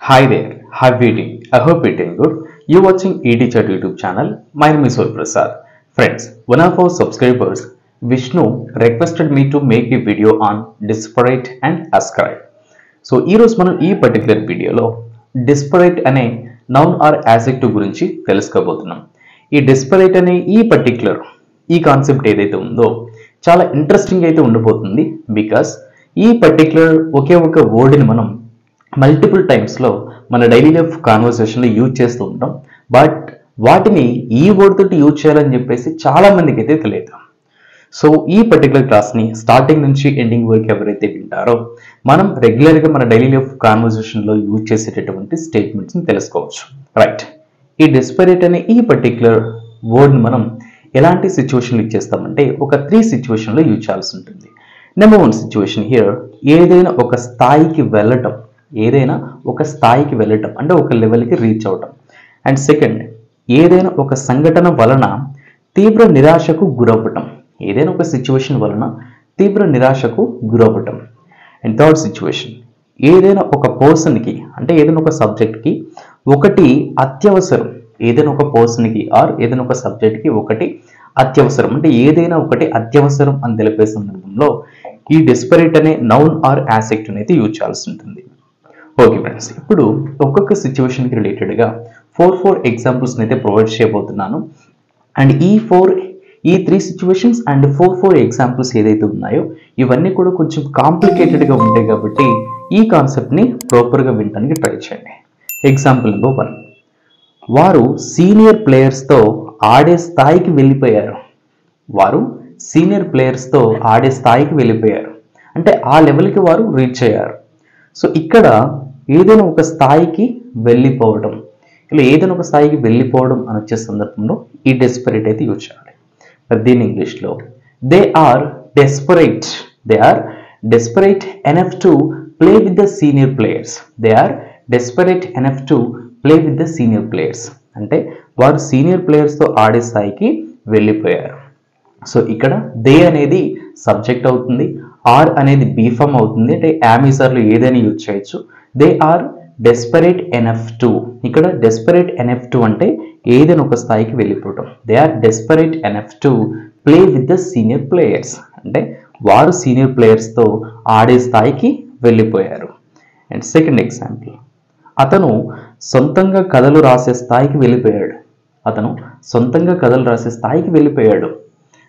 Hi there, how are you doing? I hope you're doing good. You're watching eTeacher YouTube channel. My name is Sol Prasad. Friends, one of our subscribers, Vishnu, requested me to make a video on disparate and ascribe. So ఈరోజు మనం ఈ particular వీడియోలో desperate అనే noun are adjective గురించి తెలుసుకోబోతున్నాం. ఈ desperate అనే ఈ కాన్సెప్ట్ ఏదైతే ఉందో చాలా ఇంట్రెస్టింగ్ అయితే ఉండబోతుంది. బికాస్ ఈ పర్టికులర్ ఒకే ఒక వర్డ్ని మనం మల్టిపుల్ టైమ్స్లో మన డైలీ లైఫ్ కాన్వర్సేషన్లో యూజ్ చేస్తూ ఉంటాం. బట్ వాటిని ఈ వర్డ్ తోటి యూజ్ చేయాలని చెప్పేసి చాలా మందికి అయితే తెలియదు. సో ఈ పర్టికులర్ క్లాస్ని స్టార్టింగ్ నుంచి ఎండింగ్ వరకు ఎవరైతే వింటారో మనం రెగ్యులర్గా మన డైలీ లైఫ్ కాన్వర్సేషన్లో యూజ్ చేసేటటువంటి స్టేట్మెంట్స్ని తెలుసుకోవచ్చు. రైట్, ఈ డిస్పరేట్ అనే ఈ పర్టికులర్ వర్డ్ని మనం ఎలాంటి సిచ్యువేషన్లో యూజ్ చేస్తామంటే ఒక 3 సిచ్యువేషన్లో యూజ్ చేయాల్సి ఉంటుంది. నెంబర్ 1 సిచ్యువేషన్ హియర్, ఏదైనా ఒక స్థాయికి వెళ్ళటం అంటే ఒక లెవెల్కి రీచ్ అవటం. అండ్ సెకండ్, ఏదైనా ఒక సంఘటన వలన తీవ్ర నిరాశకు గురవ్వటం. ఏదైనా ఒక సిచ్యువేషన్ వలన తీవ్ర నిరాశకు గురవ్వటం. అండ్ థర్డ్ సిచ్యువేషన్, ఏదైనా ఒక పర్సన్కి అంటే ఏదైనా ఒక సబ్జెక్ట్కి ఒకటి అత్యవసరం. ఏదైనా ఒక పర్సన్కి ఆర్ ఏదైనా ఒక సబ్జెక్ట్కి ఒకటి అత్యవసరం అంటే ఏదైనా ఒకటి అత్యవసరం అని తెలిపే సందర్భంలో ఈ డిస్పరేట్ అనే నౌన్ ఆర్ యాడ్జెక్టివ్ అయితే యూజ్ చేయాల్సి ఉంటుంది. ఓకే ఫ్రెండ్స్, ఇప్పుడు ఒక్కొక్క సిచ్యువేషన్కి రిలేటెడ్గా 4 ఎగ్జాంపుల్స్ని అయితే ప్రొవైడ్ చేయబోతున్నాను. అండ్ ఈ 3 సిచ్యువేషన్స్ అండ్ 4 ఎగ్జాంపుల్స్ ఏదైతే ఉన్నాయో ఇవన్నీ కూడా కొంచెం కాంప్లికేటెడ్గా ఉంటాయి కాబట్టి ఈ కాన్సెప్ట్ని ప్రాపర్గా వినడానికి ట్రై చేయండి. ఎగ్జాంపుల్ నెంబర్ 1, వారు సీనియర్ ప్లేయర్స్తో ఆడే స్థాయికి వెళ్ళిపోయారు. అంటే ఆ లెవెల్కి వారు రీచ్ అయ్యారు. సో ఇక్కడ ఏదైనా ఒక స్థాయికి వెళ్ళిపోవడం, ఇలా ఏదైనా ఒక స్థాయికి వెళ్ళిపోవడం అని వచ్చే సందర్భంలో ఈ డెస్పరేట్ అయితే యూజ్ చేయాలి. దీని ఇంగ్లీష్లో they are desperate enough to play with the senior players. అంటే వారు సీనియర్ ప్లేయర్స్తో ఆడే స్థాయికి వెళ్ళిపోయారు. సో ఇక్కడ దే అనేది సబ్జెక్ట్ అవుతుంది, ఆర్ అనేది బీఫామ్ అవుతుంది. అంటే యామిజర్లో ఏదైనా యూజ్ చేయొచ్చు. They are desperate enough to, ఇక్కడ డెస్పరేట్ ఎనఫ్ టు అంటే ఏదైనా ఒక స్థాయికి వెళ్ళిపోవటం. They are desperate enough to play with the senior players అంటే వారు సీనియర్ ప్లేయర్స్తో ఆడే స్థాయికి వెళ్ళిపోయారు. అండ్ సెకండ్ ఎగ్జాంపుల్, అతను సొంతంగా కథలు రాసే స్థాయికి వెళ్ళిపోయాడు.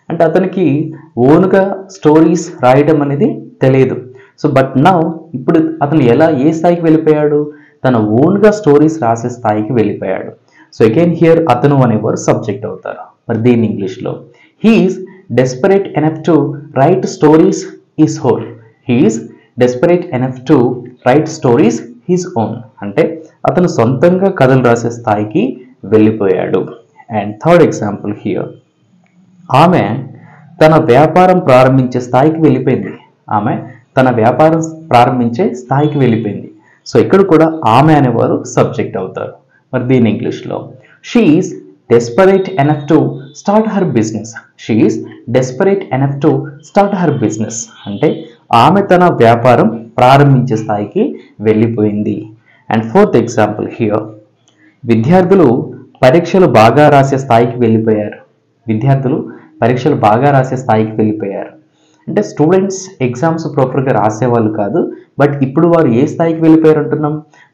అంటే అతనికి ఓన్గా స్టోరీస్ రాయడం అనేది తెలియదు. సో బట్ ఇప్పుడు అతను ఏ స్థాయికి వెళ్ళిపోయాడు? తన ఓన్గా స్టోరీస్ రాసే స్థాయికి వెళ్ళిపోయాడు. సో అగైన్ హియర్ అతను అనేవారు సబ్జెక్ట్ అవుతారు. మరి దీని ఇంగ్లీష్లో he is desperate enough to write stories his own అంటే అతను సొంతంగా కథలు రాసే స్థాయికి వెళ్ళిపోయాడు. అండ్ థర్డ్ ఎగ్జాంపుల్ హియర్, ఆమె తన వ్యాపారం ప్రారంభించే స్థాయికి వెళ్ళిపోయింది. సో ఇక్కడ కూడా ఆమె అనేవారు సబ్జెక్ట్ అవుతారు. మరి దీని ఇంగ్లీష్లో she is desperate enough to start her business అంటే ఆమె తన వ్యాపారం ప్రారంభించే స్థాయికి వెళ్ళిపోయింది. అండ్ ఫోర్త్ ఎగ్జాంపుల్ హియర్, విద్యార్థులు పరీక్షలు బాగా రాసే స్థాయికి వెళ్ళిపోయారు. అంటే స్టూడెంట్స్ ఎగ్జామ్స్ ప్రాపర్గా రాసేవాళ్ళు కాదు, బట్ ఇప్పుడు వారు ఏ స్థాయికి వెళ్ళిపోయారు అంటున్నాం?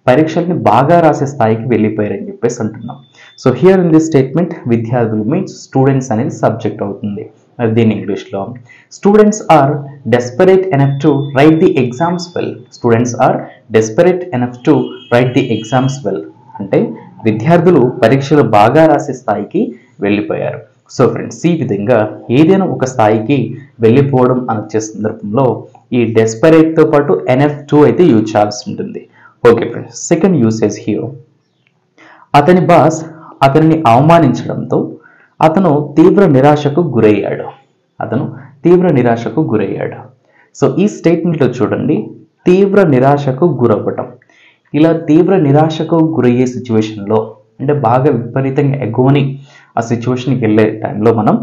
పరీక్షల్ని బాగా రాసే స్థాయికి వెళ్ళిపోయారు అని చెప్పేసి అంటున్నాం. So here in this statement విద్యార్థులు మీన్స్ స్టూడెంట్స్ అనేది సబ్జెక్ట్ అవుతుంది. దీని ఇంగ్లీష్లో students are desperate enough to write the exams well అంటే విద్యార్థులు పరీక్షలు బాగా రాసే స్థాయికి వెళ్ళిపోయారు. సో ఫ్రెండ్స్, ఈ విధంగా ఏదైనా ఒక స్థాయికి వెళ్ళిపోవడం అని వచ్చే సందర్భంలో ఈ డెస్పరేట్తో పాటు NF2 అయితే యూజ్ చేయాల్సి ఉంటుంది. Okay friends, second usage here, అతని బాస్ అతనిని అవమానించడంతో అతను తీవ్ర నిరాశకు గురయ్యాడు. సో ఈ స్టేట్మెంట్లో చూడండి, తీవ్ర నిరాశకు గురవ్వటం. ఇలా తీవ్ర నిరాశకు గురయ్యే సిచ్యువేషన్లో అంటే బాగా విపరీతంగా ఎగోని ఆ సిచ్యువేషన్కి వెళ్ళే టైంలో మనం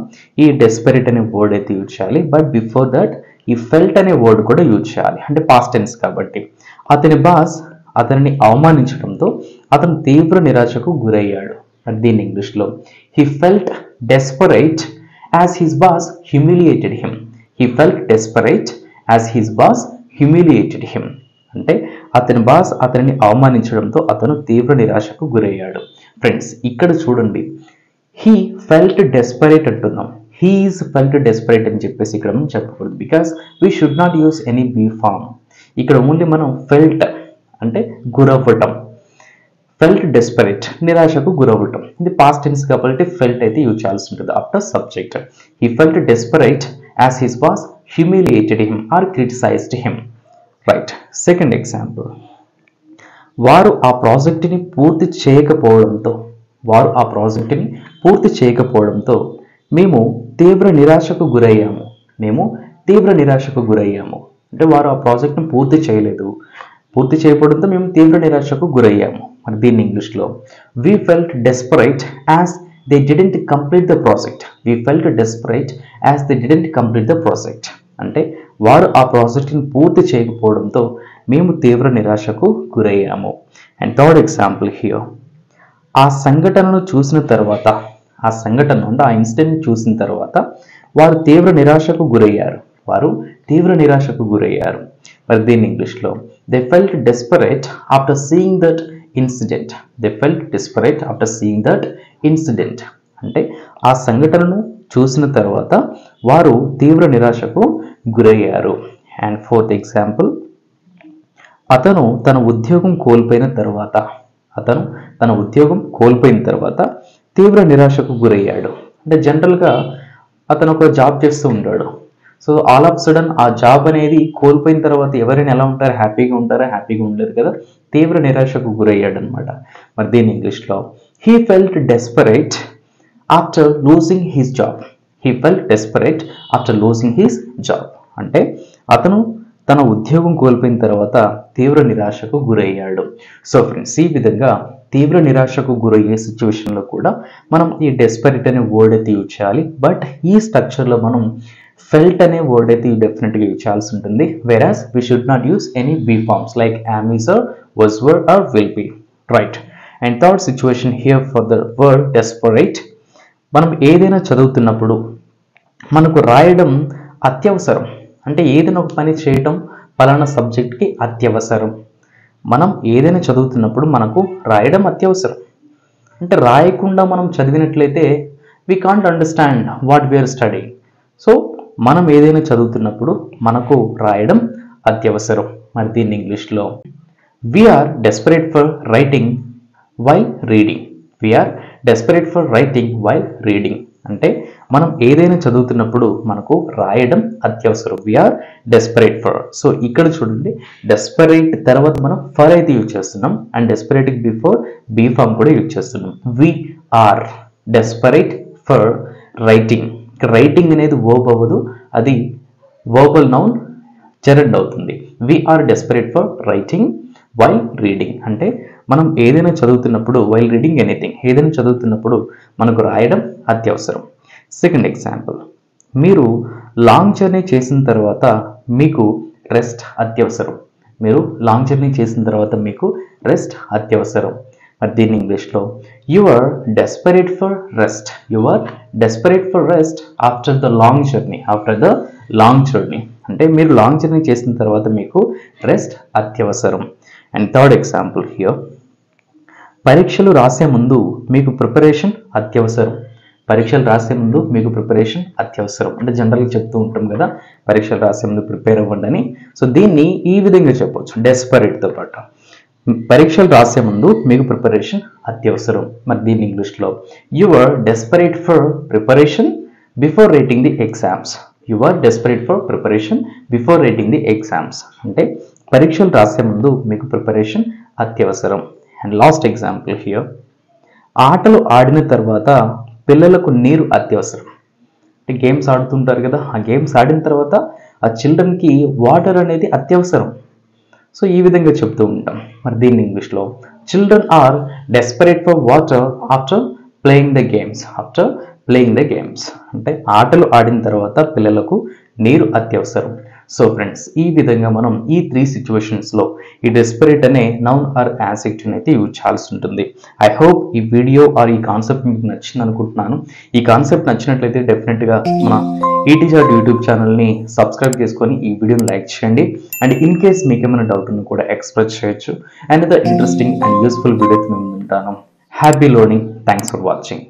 ఈ డెస్పరేట్ అనే వర్డ్ అయితే యూజ్ చేయాలి. బట్ బిఫోర్ దట్ ఈ ఫెల్ట్ అనే వర్డ్ కూడా యూజ్ చేయాలి. అంటే పాస్ట్ టెన్స్ కాబట్టి అతని బాస్ అతనిని అవమానించడంతో అతను తీవ్ర నిరాశకు గురయ్యాడు. దీన్ని ఇంగ్లీష్లో he felt desperate as his boss humiliated him. He felt desperate as his boss humiliated him. అంటే అతని బాస్ అతనిని అవమానించడంతో అతను తీవ్ర నిరాశకు గురయ్యాడు. ఫ్రెండ్స్ ఇక్కడ చూడండి, హీ ఫెల్ట్ డెస్పరేట్ అంటున్నాం, హీ ఈజ్ ఫెల్ట్ డెస్పరేట్ అని చెప్పేసి ఇక్కడ మనం చెప్పకూడదు. Because we should not use any B form. ఇక్కడ ఓన్లీ మనం ఫెల్ట్ అంటే గురవ్వటం, ఫెల్ట్ డెస్పరేట్ నిరాశకు గురవ్వటం, ఇది పాస్ట్ టెన్స్ కాబట్టి ఫెల్ట్ అయితే యూజ్ చేయాల్సి ఉంటుంది after subject. He felt desperate as his boss humiliated him or criticised him. Right. Second example, వారు ఆ ప్రాజెక్టుని పూర్తి చేయకపోవడంతో మేము తీవ్ర నిరాశకు గురయ్యాము. అంటే వారు ఆ ప్రాజెక్ట్ని పూర్తి చేయకపోవడంతో మేము తీవ్ర నిరాశకు గురయ్యాము. మరి దీన్ని ఇంగ్లీష్లో we felt desperate as they didn't complete the project. అంటే వారు ఆ ప్రాజెక్ట్ని పూర్తి చేయకపోవడంతో మేము తీవ్ర నిరాశకు గురయ్యాము. అండ్ థర్డ్ ఎగ్జాంపుల్ హియర్, ఆ ఇన్సిడెంట్ చూసిన తర్వాత వారు తీవ్ర నిరాశకు గురయ్యారు. మరి దీన్ని ఇంగ్లీష్లో they felt desperate after seeing that incident. అంటే ఆ సంఘటనను చూసిన తర్వాత వారు తీవ్ర నిరాశకు గురయ్యారు. అండ్ ఫోర్త్ ఎగ్జాంపుల్, అతను తన ఉద్యోగం కోల్పోయిన తర్వాత తీవ్ర నిరాశకు గురయ్యాడు. అంటే జనరల్గా అతను ఒక జాబ్ చేస్తూ ఉంటాడు. సో ఆల్ ఆఫ్ సడన్ ఆ జాబ్ అనేది కోల్పోయిన తర్వాత ఎవరైనా ఎలా ఉంటారు? హ్యాపీగా ఉంటారా? హ్యాపీగా ఉండరు కదా. తీవ్ర నిరాశకు గురయ్యాడు అనమాట. మరి దీని ఇంగ్లీష్లో he felt desperate after losing his job. అంటే అతను తన ఉద్యోగం కోల్పోయిన తర్వాత తీవ్ర నిరాశకు గురయ్యాడు. సో ఫ్రెండ్స్, ఈ విధంగా తీవ్ర నిరాశకు గురయ్యే సిచ్యువేషన్లో కూడా మనం ఈ డెస్పరేట్ అనే వర్డ్ అయితే యూజ్ చేయాలి. బట్ ఈ స్ట్రక్చర్లో మనం ఫెల్ట్ అనే వర్డ్ అయితే డెఫినెట్గా యూజ్ చేయాల్సి ఉంటుంది. Whereas we should not use any be forms like am, is, or was, were, or will be. Right. And third situation here for the word desperate, మనం ఏదైనా చదువుతున్నప్పుడు మనకు రాయడం అత్యవసరం. అంటే ఏదైనా ఒక పని చేయటం పలానా సబ్జెక్ట్కి అత్యవసరం. మనం ఏదైనా చదువుతున్నప్పుడు మనకు రాయడం అత్యవసరం. అంటే రాయకుండా మనం చదివినట్లయితే we can't understand what we are study. So మనం ఏదైనా చదువుతున్నప్పుడు మనకు రాయడం అత్యవసరం. మరి దీన్ని ఇంగ్లీష్లో we are desperate for writing while reading. అంటే మనం ఏదైనా చదువుతున్నప్పుడు మనకు రాయడం అత్యవసరం. We are desperate for. సో ఇక్కడ చూడండి, డెస్పరేట్ తర్వాత మనం ఫర్ అయితే యూజ్ చేస్తున్నాం. అండ్ డెస్పరేట్కి బిఫోర్ బీ ఫామ్ కూడా యూజ్ చేస్తున్నాం. We are desperate for writing. Writing అనేది వర్బ్ అవ్వదు, అది వర్బల్ నౌన్ జెరండ్ అవుతుంది. We are desperate for writing while reading. అంటే మనం ఏదైనా చదువుతున్నప్పుడు వైల్ రీడింగ్ ఎనీథింగ్, ఏదైనా చదువుతున్నప్పుడు మనకు రాయడం అత్యవసరం. సెకండ్ ఎగ్జాంపుల్, మీరు లాంగ్ జర్నీ చేసిన తర్వాత మీకు రెస్ట్ అత్యవసరం. మరి దీన్ని ఇంగ్లీష్లో you are desperate for rest after the long journey. అంటే మీరు లాంగ్ జర్నీ చేసిన తర్వాత మీకు రెస్ట్ అత్యవసరం. అండ్ థర్డ్ ఎగ్జాంపుల్ హియర్, పరీక్షలు రాసే ముందు మీకు ప్రిపరేషన్ అత్యవసరం. అంటే జనరల్గా చెప్తూ ఉంటాం కదా, పరీక్షలు రాసే ముందు ప్రిపేర్ అవ్వండి అని. సో దీన్ని ఈ విధంగా చెప్పవచ్చు డెస్పరేట్తో పాటు. పరీక్షలు రాసే ముందు మీకు ప్రిపరేషన్ అత్యవసరం. మరి దీన్ని ఇంగ్లీష్లో you are desperate for preparation before writing the exams. అంటే పరీక్షలు రాసే ముందు మీకు ప్రిపరేషన్ అత్యవసరం. అండ్ లాస్ట్ ఎగ్జాంపుల్ హియర్, ఆటలు ఆడిన తర్వాత పిల్లలకు నీరు అత్యవసరం. అంటే గేమ్స్ ఆడుతుంటారు కదా, ఆ గేమ్స్ ఆడిన తర్వాత ఆ చిల్డ్రన్కి వాటర్ అనేది అత్యవసరం. సో ఈ విధంగా చెప్తూ ఉంటాం. మరి దీన్ని ఇంగ్లీష్లో children are desperate for water after playing the games. అంటే ఆటలు ఆడిన తర్వాత పిల్లలకు నీరు అత్యవసరం. సో ఫ్రెండ్స్, ఈ విధంగా మనం ఈ 3 సిచ్యువేషన్స్లో ఈ డెస్పరేట్ అనే నౌన్ ఆర్ యాడ్జెక్టివ్ అయితే యూజ్ చేయాల్సి ఉంటుంది. ఐ హోప్ ఈ వీడియో ఆర్ ఈ కాన్సెప్ట్ మీకు నచ్చింది అనుకుంటున్నాను. ఈ కాన్సెప్ట్ నచ్చినట్లయితే డెఫినెట్గా మన ఈటీచాట్ యూట్యూబ్ ఛానల్ని సబ్స్క్రైబ్ చేసుకొని ఈ వీడియోని లైక్ చేయండి. అండ్ ఇన్ కేస్ మీకు ఏమైనా డౌట్ ఉన్నా కూడా ఎక్స్ప్రెస్ చేయొచ్చు. And the interesting and useful వీడియోతో మేము ఉంటాను. Happy learning. Thanks for watching.